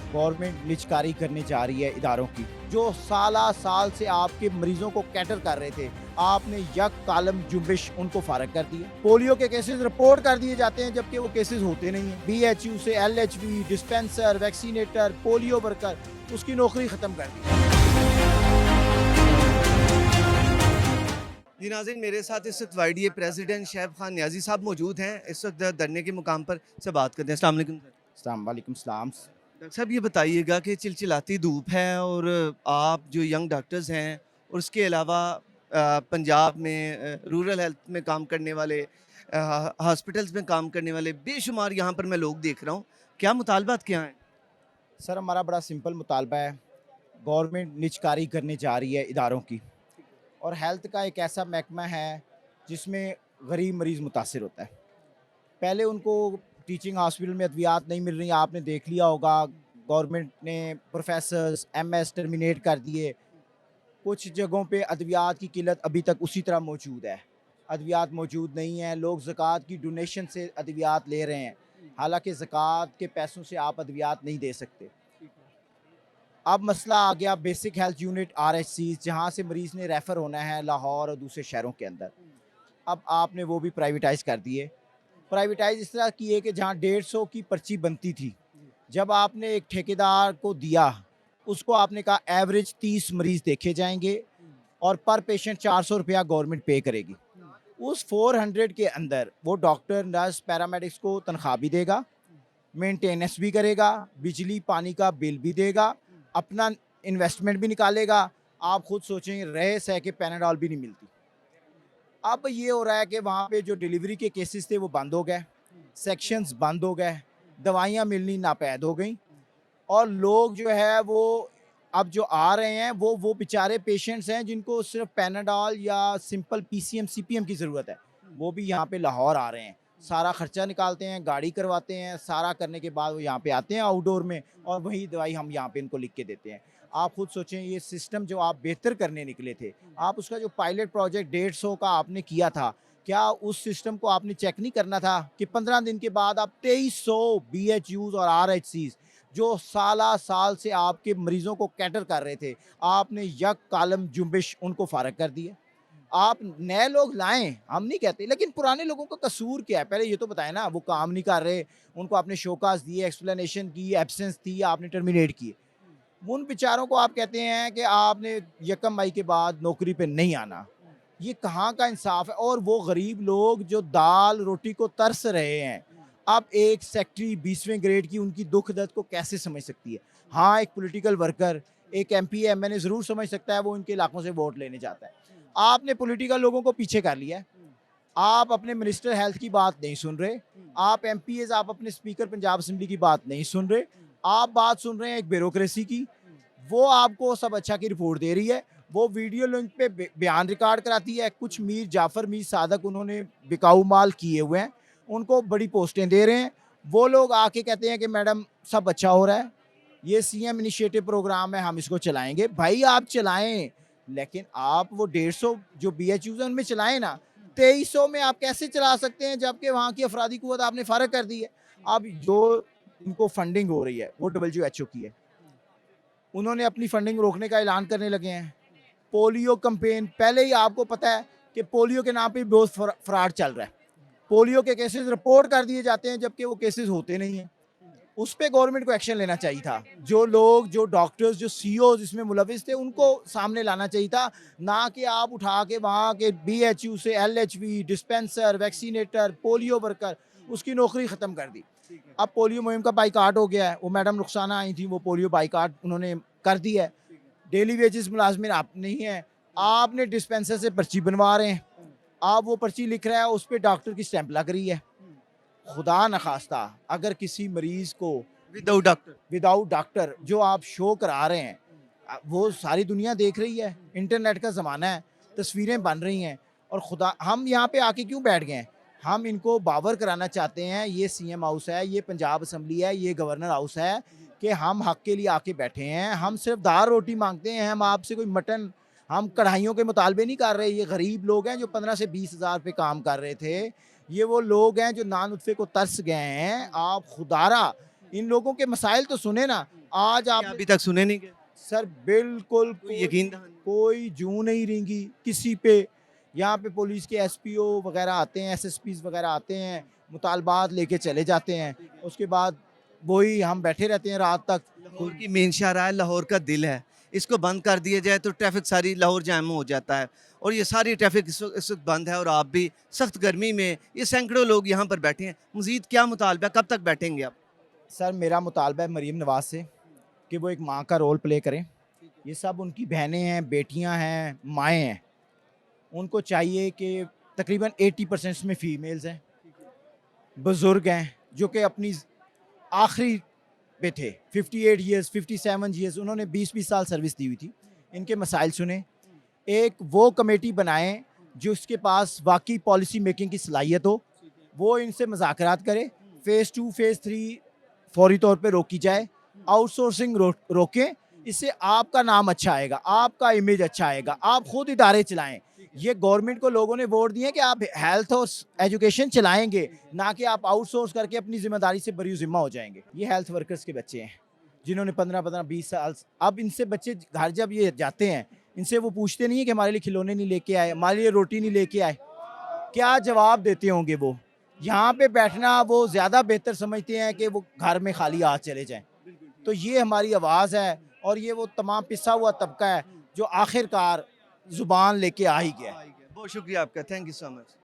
Government निजकारी करने जा रही है इदारों की, जो साला साल से आपके मरीजों को कैटर कर रहे थे। आपने यक कालम जुम्बिश उनको फारग कर दिया। पोलियो के केसेस रिपोर्ट कर दिए जाते हैं जबकि वो केसेस होते नहीं हैं। बीएचयू से LHB, dispenser, vaccinator, polio worker, उसकी नौकरी खत्म कर दी। जी नाज़रीन, मेरे साथ इस वक्त वाईडीए प्रेसिडेंट शैब खान न्याजी साहब मौजूद हैं। इस वक्त धरने के मुकाम पर से बात करते हैं। अस्सलाम वालेकुम सर। अस्सलाम वालेकुम सलाम। डॉक्टर साहब, ये बताइएगा कि चिलचिलाती धूप है और आप जो यंग डॉक्टर्स हैं और उसके अलावा पंजाब में रूरल हेल्थ में काम करने वाले, हॉस्पिटल्स में काम करने वाले बेशुमार यहाँ पर मैं लोग देख रहा हूँ। क्या मुतालबात क्या हैं? सर हमारा बड़ा सिंपल मुतालबा है। गवर्नमेंट निजकारी करने जा रही है इदारों की, और हेल्थ का एक ऐसा महकमा है जिसमें गरीब मरीज़ मुतासिर होता है। पहले उनको टीचिंग हॉस्पिटल में अद्वियात नहीं मिल रही, आपने देख लिया होगा। गवर्नमेंट ने प्रोफेसर्स एमएस टर्मिनेट कर दिए। कुछ जगहों पे अद्वियात की किल्लत अभी तक उसी तरह मौजूद है। अद्वियात मौजूद नहीं है, लोग ज़कात की डोनेशन से अद्वियात ले रहे हैं, हालांकि ज़कात के पैसों से आप अद्वियात नहीं दे सकते। अब मसला आ गया बेसिक हेल्थ यूनिट आरएचसी, जहाँ से मरीज़ ने रेफ़र होना है लाहौर और दूसरे शहरों के अंदर। अब आपने वो भी प्राइवेटाइज़ कर दिए। प्राइवेटाइज़ इस तरह किए कि जहाँ 150 की पर्ची बनती थी, जब आपने एक ठेकेदार को दिया, उसको आपने कहा एवरेज 30 मरीज़ देखे जाएंगे और पर पेशेंट 400 रुपया गवर्नमेंट पे करेगी। उस 400 के अंदर वो डॉक्टर, नर्स, पैरामेडिक्स को तनख्वाह भी देगा, मेंटेनेंस भी करेगा, बिजली पानी का बिल भी देगा, अपना इन्वेस्टमेंट भी निकालेगा। आप खुद सोचें, रहे सह के पैनाडॉल भी नहीं मिलती। अब ये हो रहा है कि वहाँ पे जो डिलीवरी के केसेस थे वो बंद हो गए, सेक्शंस बंद हो गए, दवाइयाँ मिलनी नापैद हो गई, और लोग जो है वो अब जो आ रहे हैं वो बेचारे पेशेंट्स हैं जिनको सिर्फ पैनाडॉल या सिंपल पीसीएम सीपीएम की ज़रूरत है, वो भी यहाँ पे लाहौर आ रहे हैं। सारा खर्चा निकालते हैं, गाड़ी करवाते हैं, सारा करने के बाद वो यहाँ पे आते हैं आउटडोर में, और वही दवाई हम यहाँ पे इनको लिख के देते हैं। आप खुद सोचें, ये सिस्टम जो आप बेहतर करने निकले थे, आप उसका जो पायलट प्रोजेक्ट 150 का आपने किया था, क्या उस सिस्टम को आपने चेक नहीं करना था कि 15 दिन के बाद आप 2300 बीएचयूज और आरएचसीज, जो साला साल से आपके मरीजों को कैटर कर रहे थे, आपने यक कालम जुम्बिश उनको फारग कर दिया। आप नए लोग लाएं, हम नहीं कहते, लेकिन पुराने लोगों का कसूर क्या है? पहले ये तो बताएं ना, वो काम नहीं कर रहे, उनको आपने शोकास दिए, एक्सप्लेनेशन की, एब्सेंस थी, आपने टर्मिनेट किए। उन बेचारों को आप कहते हैं कि आपने यकम मई के बाद नौकरी पे नहीं आना। ये कहाँ का इंसाफ है? और वो गरीब लोग जो दाल रोटी को तरस रहे हैं, अब एक सेक्रेटरी 20वें ग्रेड की उनकी दुख दर्द को कैसे समझ सकती है? हाँ, एक पॉलिटिकल वर्कर, एक एमपी एमएनए ज़रूर समझ सकता है, वो इनके इलाकों से वोट लेने जाता है। आपने पॉलिटिकल लोगों को पीछे कर लिया है। आप अपने मिनिस्टर हेल्थ की बात नहीं सुन रहे, आप एमपीएस, आप अपने स्पीकर पंजाब असेंबली की बात नहीं सुन रहे, आप बात सुन रहे हैं एक ब्यूरोक्रेसी की। वो आपको सब अच्छा की रिपोर्ट दे रही है, वो वीडियो लिंक पे बयान रिकॉर्ड कराती है। कुछ मीर जाफ़र, मीर सादक उन्होंने बिकाऊ माल किए हुए हैं, उनको बड़ी पोस्टें दे रहे हैं। वो लोग आके कहते हैं कि मैडम सब अच्छा हो रहा है, ये सीएम इनिशिएटिव प्रोग्राम है, हम इसको चलाएँगे। भाई आप चलाएँ, लेकिन आप वो 150 जो बीएचयूज़ हैं उनमें चलाएँ ना। 2300 में आप कैसे चला सकते हैं जबकि वहाँ की अफरादी कुव्वत आपने फ़ारग कर दी है। अब जो इनको फंडिंग हो रही है वो डब्ल्यूएचओ की है। उन्होंने अपनी फंडिंग रोकने का ऐलान करने लगे हैं। पोलियो कैंपेन, पहले ही आपको पता है कि पोलियो के नाम पे बहुत फ्रॉड चल रहा है। पोलियो के केसेस रिपोर्ट कर दिए जाते हैं जबकि वो केसेस होते नहीं हैं। उस पे गवर्नमेंट को एक्शन लेना चाहिए था। जो लोग, जो डॉक्टर्स, जो सीईओज इसमें मुलविस थे, उनको सामने लाना चाहिए था, ना कि आप उठा के वहाँ के बीएचयू से LHB, dispenser, vaccinator, polio worker, उसकी नौकरी ख़त्म कर दी। अब पोलियो मुहिम का बाइकाट हो गया है। वो मैडम रुखसाना आई थी, वो पोलियो बाइकाट उन्होंने कर दिया है। डेली वेजेस मुलाजमिन आप नहीं है, आपने डिस्पेंसर से पर्ची बनवा रहे हैं, आप वो पर्ची लिख रहा है, उस पर डॉक्टर की स्टैंप लग रही है। खुदा न खास्ता अगर किसी मरीज को विदाउट डॉक्टर जो आप शो करा रहे हैं, वो सारी दुनिया देख रही है, इंटरनेट का ज़माना है, तस्वीरें बन रही हैं, और खुदा हम यहाँ पे आके क्यों बैठ गए हैं? हम इनको बावर कराना चाहते हैं, ये सीएम हाउस है, ये पंजाब असम्बली है, ये गवर्नर हाउस है, कि हम हक के लिए आके बैठे हैं। हम सिर्फ दाल रोटी मांगते हैं, हम आपसे कोई मटन, हम कढ़ाइयों के मुतालबे नहीं कर रहे। ये गरीब लोग हैं जो 15 से 20 हज़ार पे काम कर रहे थे। ये वो लोग हैं जो नान नुत्फ़े को तरस गए हैं। आप खुदारा इन लोगों के मसाइल तो सुने ना। आज क्या आप अभी तक सुने नहीं गए? सर बिल्कुल कोई यकीन दहानी? कोई जूं नहीं रेंगी किसी पे। यहाँ पे पुलिस के एसपीओ वगैरह आते हैं, एसएसपीज वगैरह आते हैं, मुतालबात लेके चले जाते हैं। उसके बाद वही हम बैठे रहते हैं रात तक। लाहौर की मेन शाहराह है, लाहौर का दिल है। इसको बंद कर दिया जाए तो ट्रैफिक सारी लाहौर जाम हो जाता है और ये सारी ट्रैफिक इस वक्त बंद है और आप भी सख्त गर्मी में ये सैकड़ों लोग यहाँ पर बैठे हैं। मजीद क्या मुतालबा है, कब तक बैठेंगे आप? सर मेरा मुतालबा है मरीम नवाज से कि वो एक माँ का रोल प्ले करें। ये सब उनकी बहनें हैं, बेटियां हैं, माएँ हैं। उनको चाहिए कि तकरीबन 80% इसमें फ़ीमेल्स हैं, बुज़ुर्ग हैं जो कि अपनी आखिरी पे थे, 58 ईयर्स 57 ईयर्स, उन्होंने 20-20 साल सर्विस दी हुई थी। इनके मसाइल सुने, एक वो कमेटी बनाएं जो उसके पास वाकई पॉलिसी मेकिंग की सलाहियत हो, वो इनसे मुज़ाकरात करे, फ़ेज़ 2 फ़ेज़ 3 फौरी तौर पे रोकी जाए, आउटसोर्सिंग रोकें। इससे आपका नाम अच्छा आएगा, आपका इमेज अच्छा आएगा, आप खुद इदारे चलाएं। ये गवर्नमेंट को लोगों ने वोट दिए कि आप हेल्थ और एजुकेशन चलाएंगे, ना कि आप आउटसोर्स करके अपनी जिम्मेदारी से बरी जिम्मा हो जाएंगे। ये हेल्थ वर्कर्स के बच्चे हैं जिन्होंने 15-15 20 साल, अब इनसे बच्चे घर जब ये जाते हैं, इनसे वो पूछते नहीं है कि हमारे लिए खिलौने नहीं लेके आए, हमारे लिए रोटी नहीं लेके आए। क्या जवाब देते होंगे वो? यहाँ पे बैठना वो ज़्यादा बेहतर समझते हैं कि वो घर में खाली हाथ चले जाएं। तो ये हमारी आवाज़ है और ये वो तमाम पिसा हुआ तबका है जो आखिरकार ज़ुबान लेके आ ही गया है। बहुत शुक्रिया आपका, थैंक यू सो मच।